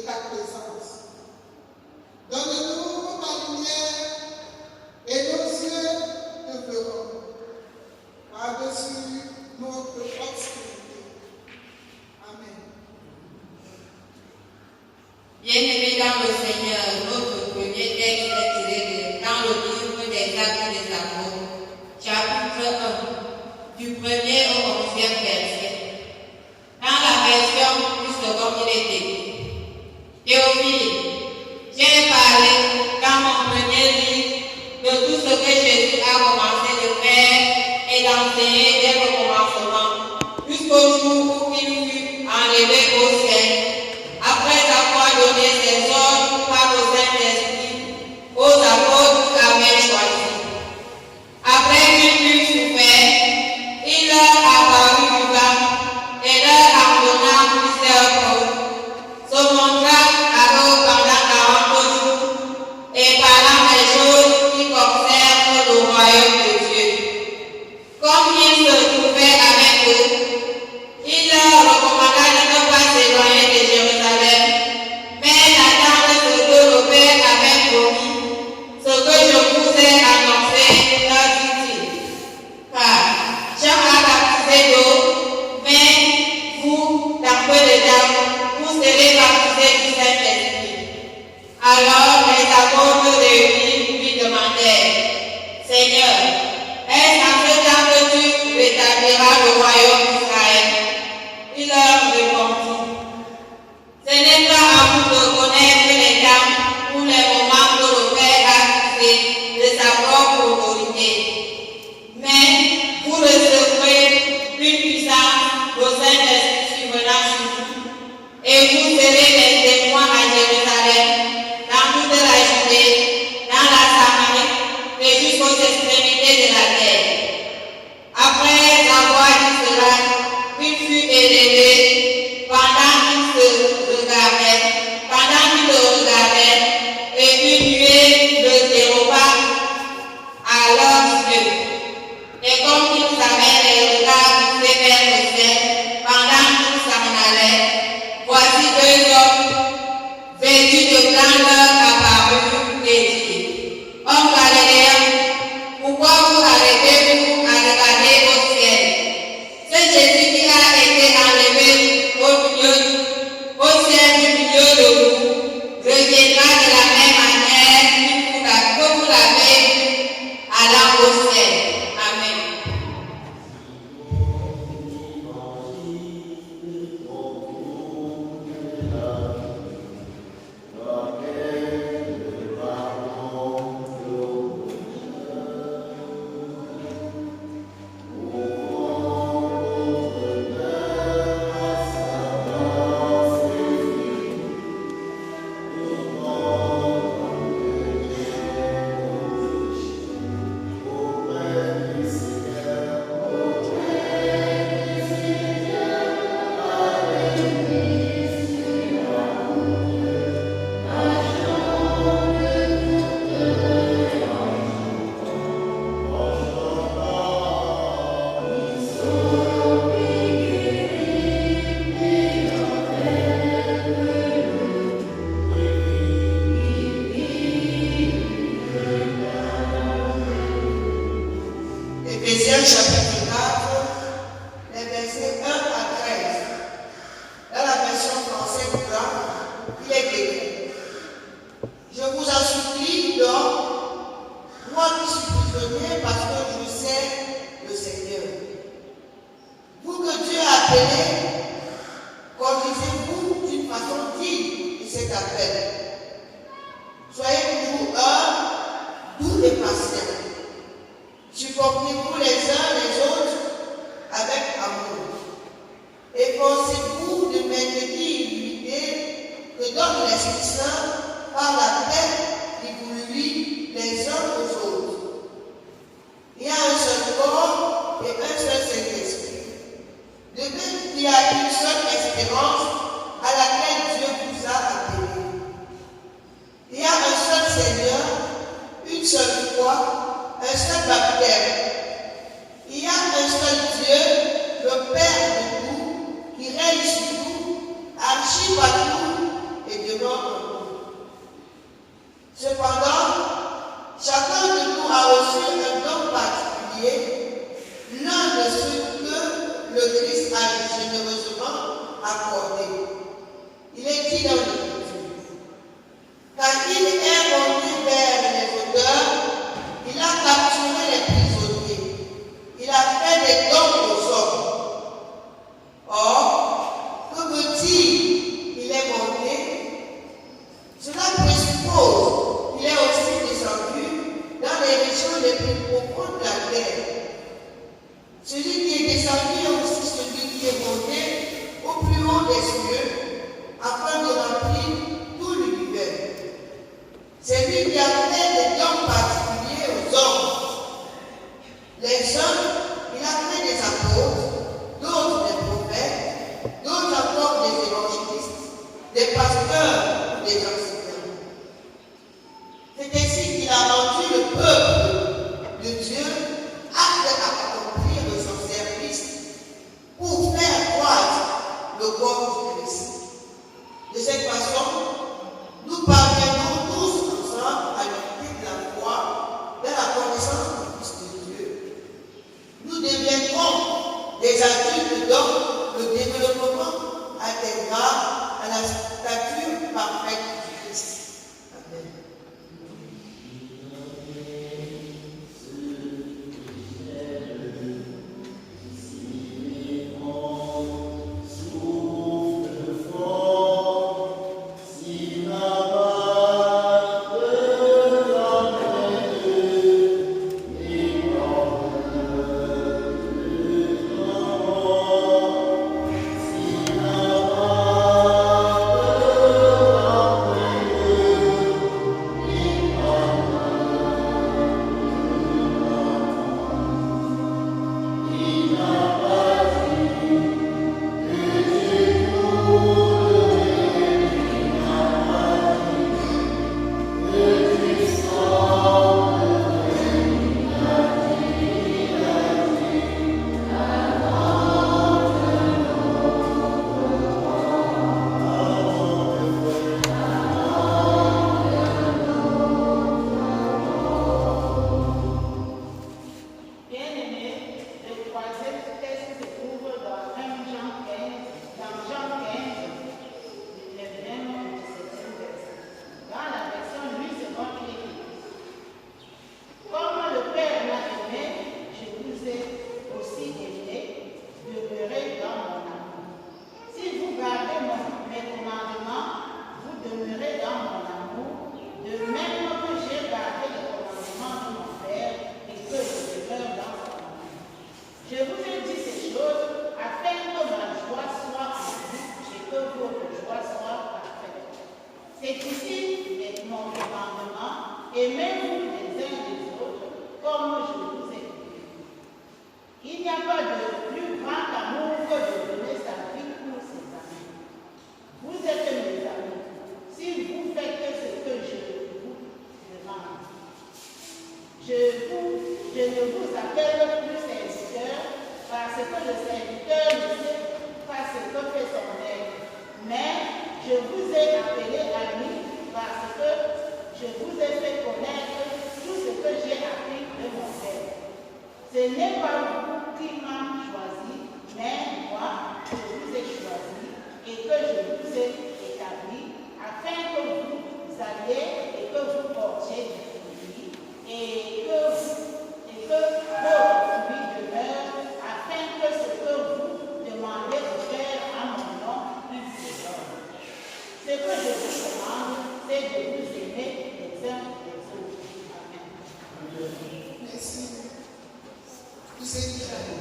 ta présence. Donne-nous ta lumière et nos yeux te verront par-dessus notre obscurité. Amen. Bien-aimés dans le Seigneur, notre premier texte est tiré dans le livre des Actes des Apôtres, chapitre 1, du 1er au 11e verset. Dans la version du second, il est écrit: Théophile, j'ai parlé dans mon premier livre de tout ce que Jésus a commencé de faire et d'enseigner dès le commencement, jusqu'au jour où il fut enlevé au ciel, après avoir donné ses ordres par le Saint-Esprit aux apôtres qu'il avait choisis. Après qu'il eut souffert, il leur apparut du bas et leur ordonna plusieurs preuves, se montra à eux pendant 40 jours et parlant des choses qui concernent le royaume de Dieu. Comme il se trouvait avec eux, il leur recommanda de ne pas s'éloigner de Jérusalem, mais d'attendre ce que le Père avait promis, ce que je vous ai annoncé, leur dit-il. Car Jean a baptisé d'eau, mais vous, dans peu de temps, vous serez baptisés du Saint-Esprit. Alors les apôtres réunis lui demandèrent: Seigneur, est-ce en ce temps que tu rétabliras le royaume d'Israël? Il leur répondit: Ce n'est pas à vous de connaître les temps ou les moments que le Père a fixés de sa propre autorité. Mais vous recevrez une puissance, le Saint-Esprit survenant sur vous, et vous serez mes témoins à Jérusalem, dans toute la Judée, dans la Samarie et jusqu'aux extrémités de la terre. Après avoir dit cela, il fut élevé pendant qu'il le regardait, et une nuée le déroba à leurs yeux. Et comme ils avaient les regards fixés vers le ciel pendant qu'ils s'en allaient, voici deux hommes vêtus de blanc leur apparurent et dirent: Hommes galiléens, pourquoi vous arrêtez-vous à regarder au ciel? C'est Jésus qui a été enlevé le Christ a généreusement accordé. Il est dit dans l'Écriture. Car il est monté vers les auteurs, il a capturé les prisonniers, il a fait des dons aux hommes. Or, que veut-il qu'il est monté? Cela présuppose qu'il est aussi descendu dans les régions les plus profondes de la terre. Celui qui est descendu est aussi celui qui est monté au plus haut des cieux afin de remplir tout l'univers. C'est lui qui a fait des dons particuliers aux hommes. Les hommes, il a fait des apôtres, d'autres des prophètes, d'autres encore des évangélistes, des pasteurs, des enseignants. C'est ainsi qu'il a rendu le peuple de Dieu apte à accomplir son service pour faire croître le corps du Christ. De cette façon, nous parviendrons tous ensemble à l'unité de la foi dans la connaissance du Fils de Dieu. Nous deviendrons des adultes dont le développement atteindra à la stature parfaite du Christ. Amen. Merci. Tous ceux qui ont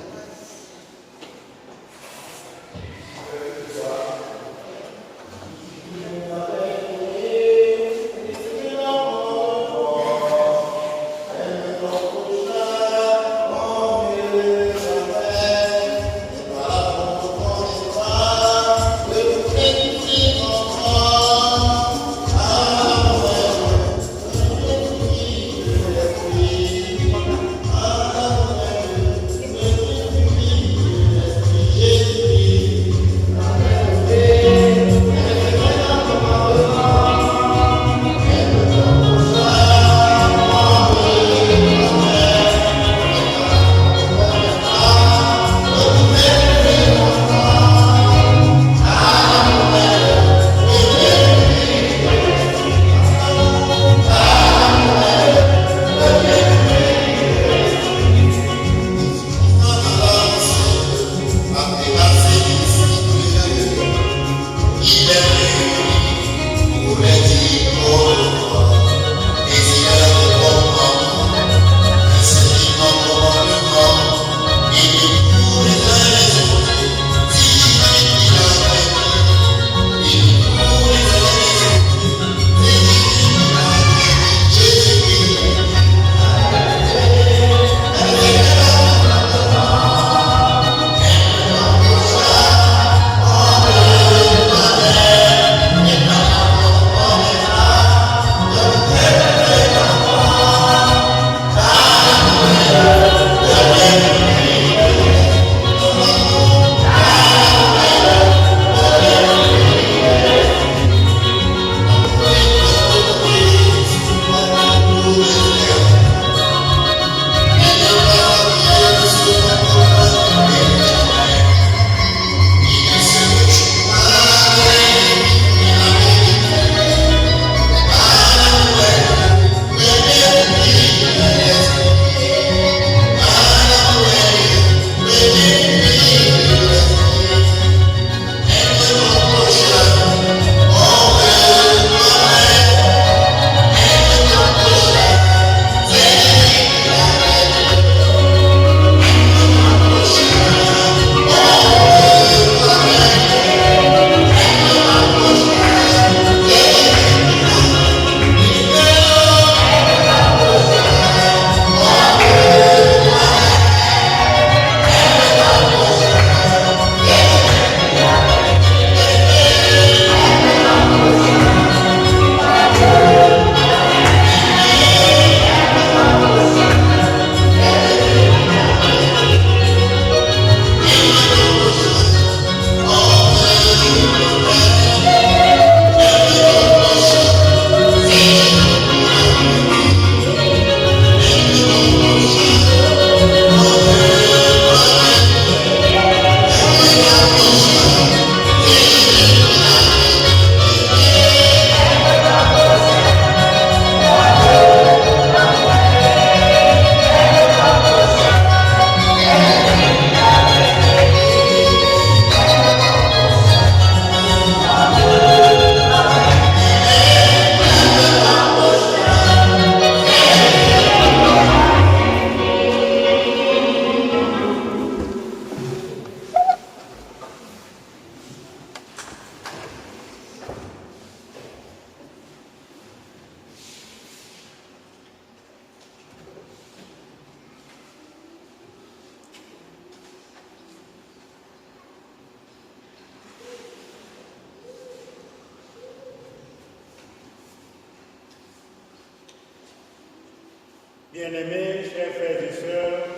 Bien-aimés, chers frères et sœurs,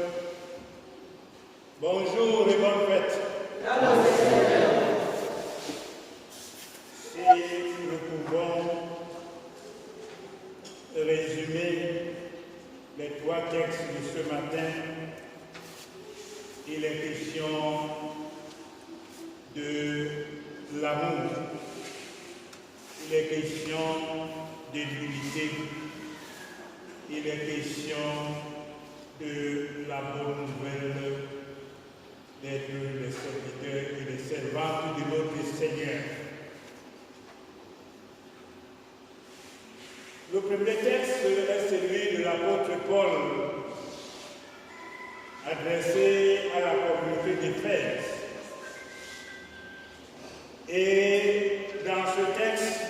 bonjour et bonne fête. Si nous pouvons résumer les trois textes de ce matin, il est question de l'amour, il est question de l'unité, il est question de la bonne nouvelle d'être les serviteurs et les servantes de notre Seigneur. Le premier texte est celui de l'apôtre Paul, adressé à la communauté d'Éphèse. Et dans ce texte,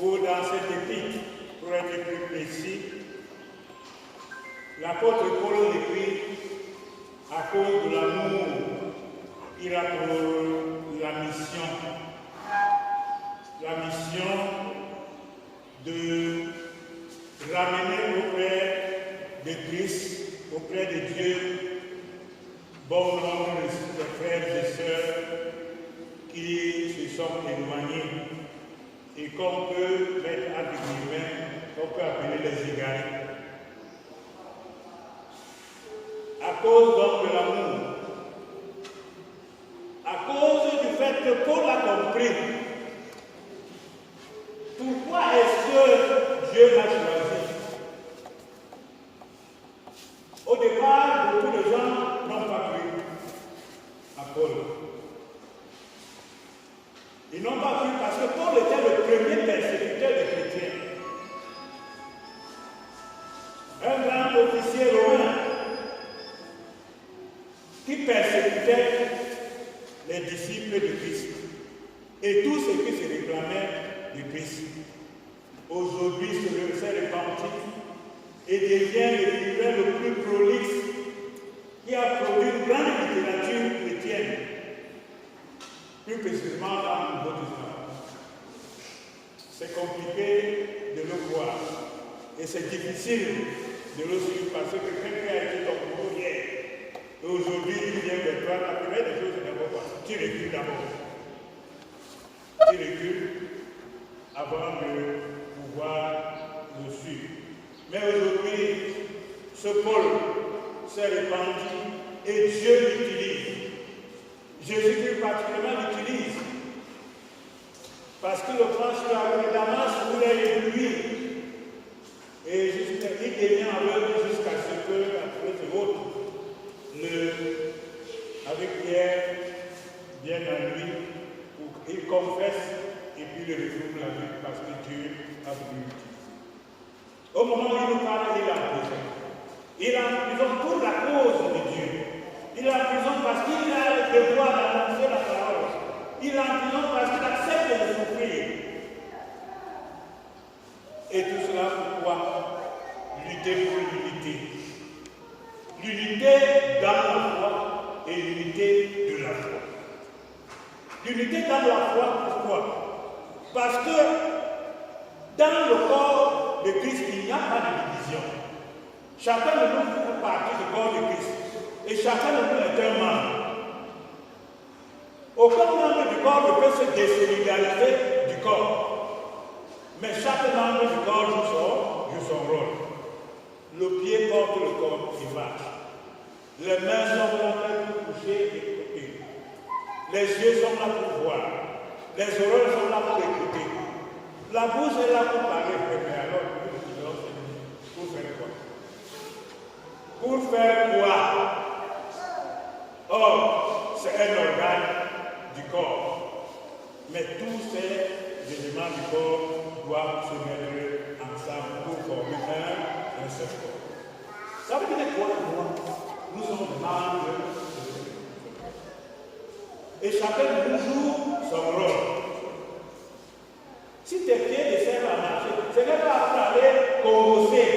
ou dans cette épître, pour être plus précis, l'apôtre Paul écrit à cause de l'amour, il a pour la mission de ramener auprès de Christ, auprès de Dieu, bon nombre de frères et sœurs qui se sont éloignés et qu'on peut mettre à des guillemets, qu'on peut appeler les égarés. À cause donc de l'amour, à cause du fait que Paul a compris pourquoi est-ce que Dieu m'a choisi. Au départ, beaucoup de gens n'ont pas cru à Paul. Ils n'ont pas cru parce que Paul était le premier persécuteur des chrétiens. Un grand officier romain qui persécutait les disciples de Christ et tous ceux qui se réclamaient de Christ. Aujourd'hui, s'est repenti et devient l'écrivain le plus prolixe qui a produit une grande littérature chrétienne, plus précisément dans le Nouveau Testament. C'est compliqué de le voir et c'est difficile de le suivre parce que quelqu'un qui a été ton boulot hier et aujourd'hui il vient vers toi, la première des choses c'est d'abord quoi? Tu recules d'abord. Tu recules avant de pouvoir le suivre. Mais aujourd'hui, ce Paul s'est répandu et Dieu l'utilise. Jésus-Christ particulièrement l'utilise. Parce qu'il le prend sur la rue de Damas où il est ébloui. Et il devient aveugle jusqu'à ce que, après ce autre, avec Pierre, vienne à lui, il confesse et puis il retrouve la vie parce que Dieu a voulu l'utiliser. Au moment où il nous parle, il est en prison. Il est en prison pour la cause de Dieu. Il est en prison parce qu'il a le devoir d'annoncer la parole. Il est en prison parce qu'il accepte de souffrir. Et tout cela pourquoi? Lutter pour l'unité. L'unité dans la foi et l'unité de la foi. L'unité dans la foi, pourquoi? Parce que dans le corps de Christ, il n'y a pas de division. Chacun de nous fait partie du corps de Christ. Et chacun de nous est un membre. Aucun membre du corps ne peut se désolidariser du corps. Mais chaque membre du corps joue son rôle. Le pied porte le corps qui marche. Les mains sont là pour toucher et écouter. Les yeux sont là pour voir. Les oreilles sont là pour écouter. La bouche est là pour parler. Mais alors, pour faire quoi? Pour faire quoi? Or, c'est un organe du corps. Mais tous ces éléments du corps doivent se mettre ensemble pour former un seul corps. Ça veut dire quoi? Nous sommes membres de ce corps. Et chacun de nous joue son rôle. Si tes pieds essaient à marcher, ce n'est pas pour aller congosser,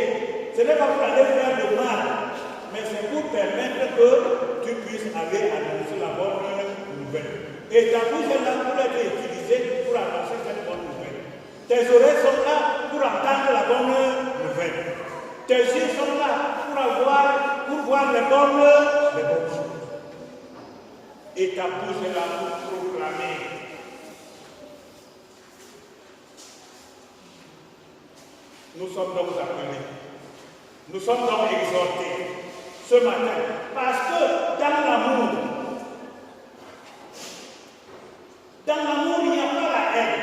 ce n'est pas pour aller faire du mal, mais c'est pour permettre que tu puisses aller annoncer la bonne nouvelle. Et ta bouche est là pour être utilisée pour annoncer cette bonne nouvelle. Tes oreilles sont là pour entendre la bonne nouvelle. Tes yeux sont là pour voir les bonnes choses. Et ta bouche est là pour proclamer. Nous sommes donc appelés. Nous sommes donc exhortés ce matin. Parce que dans l'amour, il n'y a pas la haine.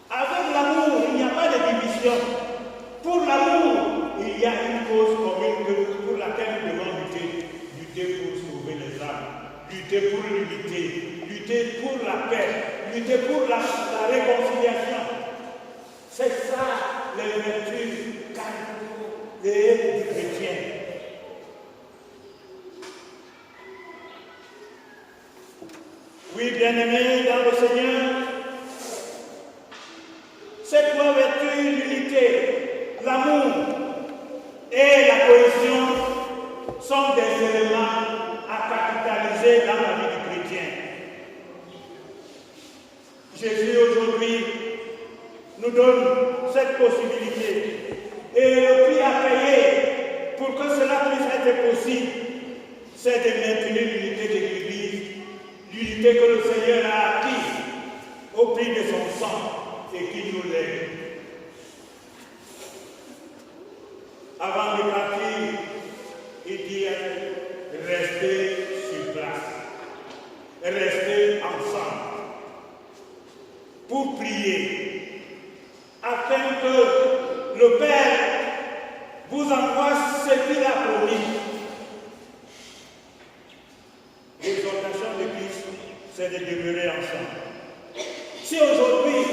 Avec l'amour, il n'y a pas de division. Pour l'amour, il y a une cause commune pour laquelle nous devons lutter. Lutter pour sauver les âmes. Lutter pour l'unité. Lutter pour la paix. Lutter pour la réconciliation. C'est ça les vertus des chrétiens. Oui, bien-aimés dans le Seigneur, ces trois vertus, l'unité, l'amour et la cohésion, sont des éléments à capitaliser dans la vie du chrétien. Jésus aujourd'hui nous donne cette possibilité. Et le prix à payer pour que cela puisse être possible, c'est de maintenir l'unité de l'Église, l'unité que le Seigneur a acquise au prix de son sang et qui nous lègue. Avant de partir, il dit restez sur place, restez ensemble pour prier, afin que le Père vous envoie ce qu'il a promis. L'exhortation de Christ, c'est de demeurer ensemble. Si aujourd'hui,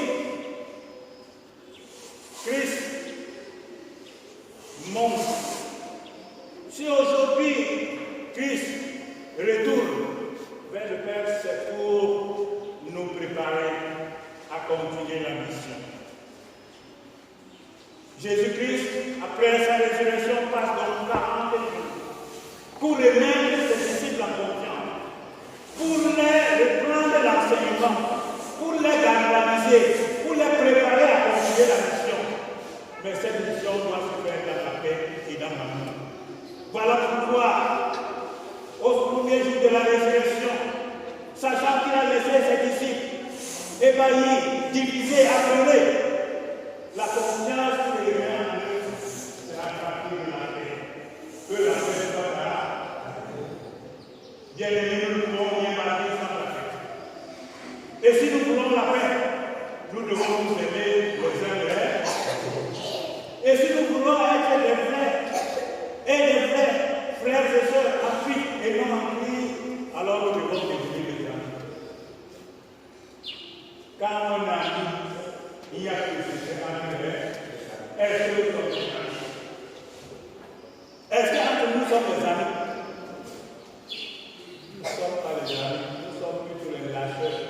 Christ monte, si aujourd'hui, Christ retourne vers le Père, c'est pour nous préparer à continuer la mission. Jésus-Christ, après sa résurrection, passe donc 40 jours pour remettre ses disciples en confiance, pour les reprendre l'enseignement, pour les galvaniser, pour les préparer à continuer la mission. Mais cette mission doit se faire dans la paix et dans l'amour. Voilà pourquoi, au premier jour de la résurrection, sachant qu'il a laissé ses disciples ébahis, divisés, affolés, la confiance que les met en eux, c'est à partir de la paix. Que la paix soit là. Bien aimés, nous ne pouvons rien bâtir sans la paix. Et si nous voulons la paix, nous devons nous aimer les uns les autres. Et si nous voulons être des frères et des frères et sœurs en Christ et non en Christ, alors nous devons devenir les amis. Quand on a dit, il y a que c'est un frère, est-ce que nous sommes des amis? Est-ce qu'entre nous sommes des amis? Nous ne sommes pas des amis, nous sommes plutôt les lâcheurs.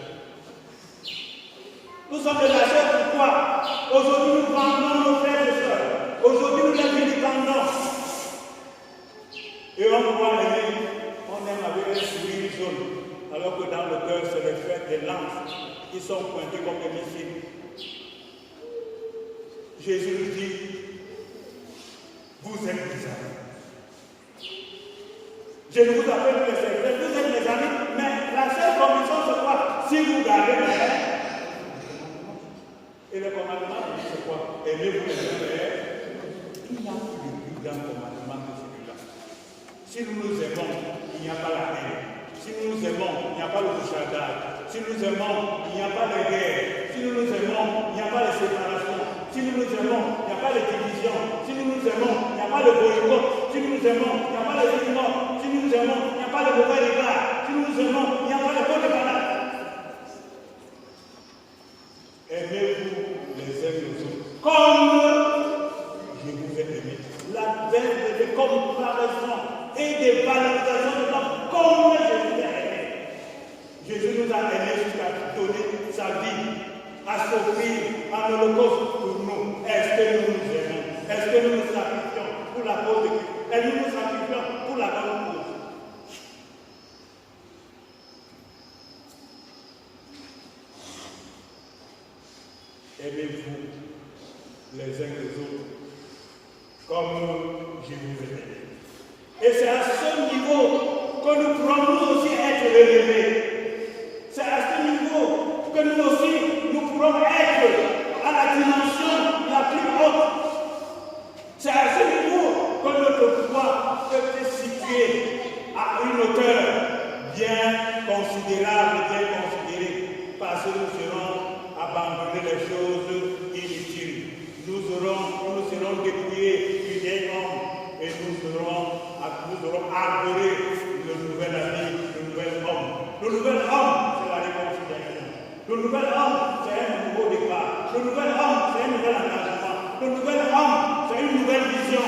Nous sommes des lâcheurs pourquoi? Aujourd'hui nous vendons nos frères et sœurs. Aujourd'hui nous les vilipendons. Et on voit les mecs, on aime avec un sourire jaune, alors que dans le cœur c'est le fait des lances qui sont pointées comme des missiles. Jésus nous dit, vous êtes mes amis. Je ne vous appelle plus les serviteurs, vous êtes mes amis, mais la seule condition c'est quoi? Si vous gardez mes règles. Et le commandement, c'est quoi? Aimez-vous les uns les autres. Il n'y a plus de plus grand commandement que celui-là. Si nous nous aimons, il n'y a pas la haine. Si nous nous aimons, il n'y a pas le bouchardage. Si nous aimons, il n'y a pas de guerre. Si nous nous aimons, il n'y a pas de séparation. Si nous nous aimons, il n'y a pas de division. Si nous nous aimons, il n'y a pas de boycott. Si nous nous aimons, il n'y a pas de jugement. Si nous nous aimons, il n'y a pas de mauvais regard. Si nous nous aimons, il n'y a pas de faute de malade. Aimez-vous les uns les autres comme je vous ai aimé. La verbe de comparaison et de valorisation de l'homme comme je vous ai aimé. Jésus nous a aimés jusqu'à donner sa vie, à s'offrir en holocauste pour nous. Est-ce que nous nous aimons? Est-ce que nous nous sacrifions pour la cause de Christ? Est-ce que nous nous sacrifions pour la bonne cause? Aimez-vous les uns les autres comme je vous ai dit. Et c'est à ce niveau que nous pourrons nous aussi être relevés. C'est à ce niveau que nous aussi, nous pourrons être à la dimension la plus haute. C'est à ce niveau que notre foi peut être située à une hauteur bien considérable, bien considérée, parce que nous serons abandonnés des choses inutiles. Nous serons dépouillés du vieil homme et nous aurons arboré le nouvel ami, le nouvel homme. Le nouvel homme, c'est la réconciliation. Le nouvel homme, c'est un nouveau départ. Le nouvel homme, c'est un nouvel engagement. Le nouvel homme, c'est une nouvelle vision.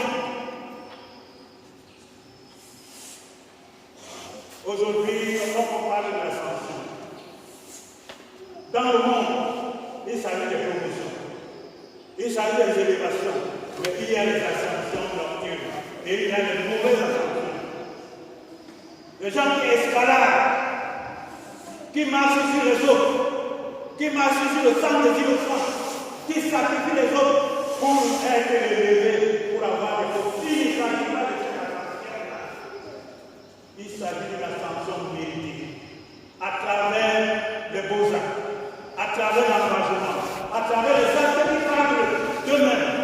Aujourd'hui, on parle de l'ascension. Dans le monde, il s'agit des promotions. Il s'agit des élévations. Mais il y a les ascensions nocturnes. Et il y a les mauvaises ascensions. Les gens qui escaladent, qui marchent sur les autres, qui marchent sur le sang des innocents, qui sacrifient les autres pour être élevés, pour avoir des choses. Il ne s'agit pas de cette ascension-là. Il s'agit d'une ascension méritée à travers les beaux-arts, à travers l'engagement, à travers les actes qui parlent d'eux-mêmes.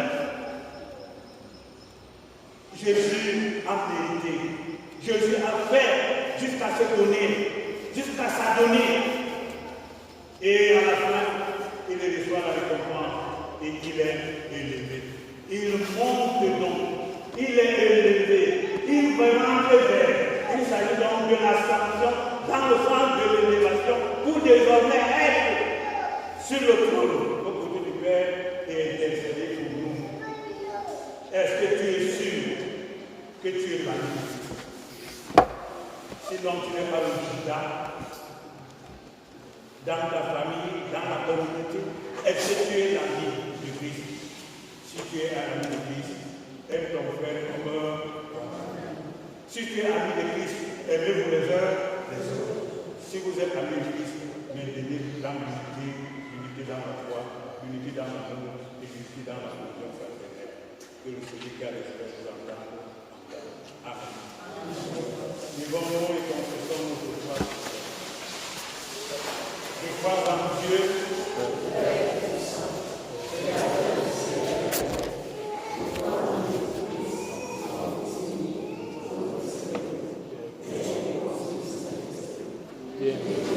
Jésus a mérité. Jésus a fait jusqu'à se donner, jusqu'à s'adonner. Et à la fin, il reçoit la récompense et il est élevé. Il monte donc, il est élevé, il va rentrer vers. Il s'agit donc de l'ascension dans le sens de l'élévation pour désormais être sur le trône au côté du Père et intercéder pour nous. Est-ce que tu es sûr que tu es valide? Sinon, tu n'es pas le Judas dans ta famille, dans la communauté. Est-ce que tu es l'ami de Christ? Si tu es un ami de Christ, aime ton frère comme si tu es ami de Christ, aimez-vous les uns les autres. Si vous êtes ami de Christ, maintenez-vous dans l'unité, unité dans la foi, unité dans l'amour et unité dans la religion fraternelle. Que le Seigneur garde l'esprit vous entende. Amen. Levons-nous et confessons notre foi. Je crois en Dieu. Yeah.